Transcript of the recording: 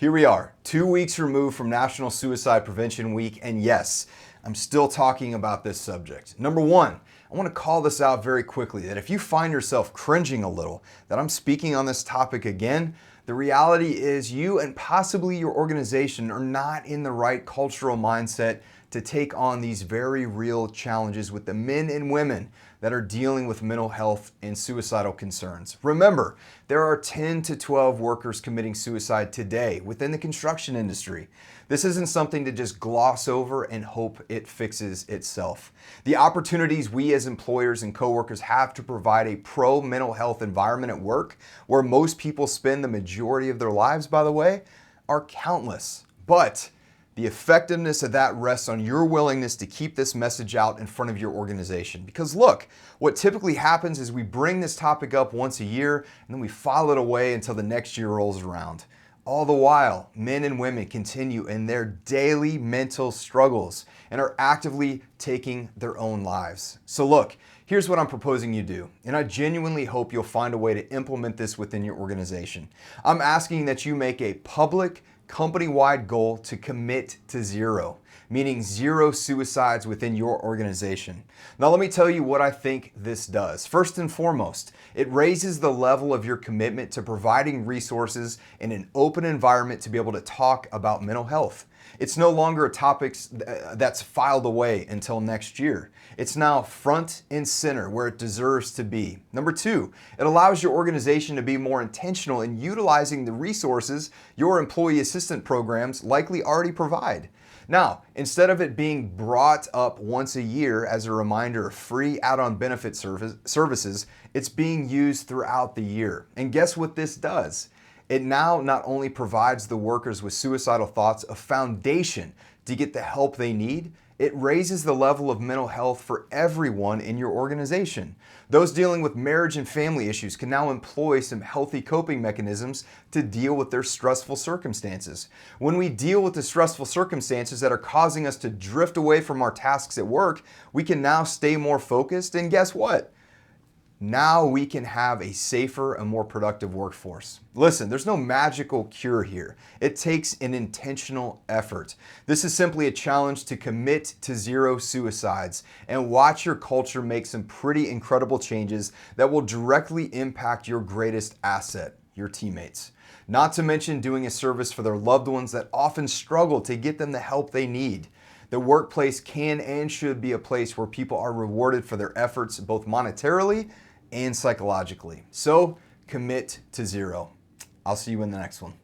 Here we are, 2 weeks removed from National Suicide Prevention Week, and yes, I'm still talking about this subject. Number one, I want to call this out very quickly, that if you find yourself cringing a little that I'm speaking on this topic again, the reality is you and possibly your organization are not in the right cultural mindset to take on these very real challenges with the men and women that are dealing with mental health and suicidal concerns. Remember, there are 10 to 12 workers committing suicide today within the construction industry. This isn't something to just gloss over and hope it fixes itself. The opportunities we as employers and coworkers have to provide a pro-mental health environment at work, where most people spend the majority of their lives, by the way, are countless. But the effectiveness of that rests on your willingness to keep this message out in front of your organization. Because look, what typically happens is we bring this topic up once a year and then we file it away until the next year rolls around. All the while, men and women continue in their daily mental struggles and are actively taking their own lives. So look, here's what I'm proposing you do, and I genuinely hope you'll find a way to implement this within your organization. I'm asking that you make a public, company-wide goal to commit to zero, meaning zero suicides within your organization. Now let me tell you what I think this does. First and foremost, it raises the level of your commitment to providing resources in an open environment to be able to talk about mental health. It's no longer a topic that's filed away until next year. It's now front and center where it deserves to be. Number two, it allows your organization to be more intentional in utilizing the resources your employee assistance programs likely already provide. Now, instead of it being brought up once a year as a reminder of free add-on benefit services, it's being used throughout the year. And guess what this does? It now not only provides the workers with suicidal thoughts a foundation to get the help they need, it raises the level of mental health for everyone in your organization. Those dealing with marriage and family issues can now employ some healthy coping mechanisms to deal with their stressful circumstances. When we deal with the stressful circumstances that are causing us to drift away from our tasks at work, we can now stay more focused, and guess what? Now we can have a safer and more productive workforce. Listen, there's no magical cure here. It takes an intentional effort. This is simply a challenge to commit to zero suicides and watch your culture make some pretty incredible changes that will directly impact your greatest asset, your teammates. Not to mention doing a service for their loved ones that often struggle to get them the help they need. The workplace can and should be a place where people are rewarded for their efforts, both monetarily and psychologically. So commit to zero. I'll see you in the next one.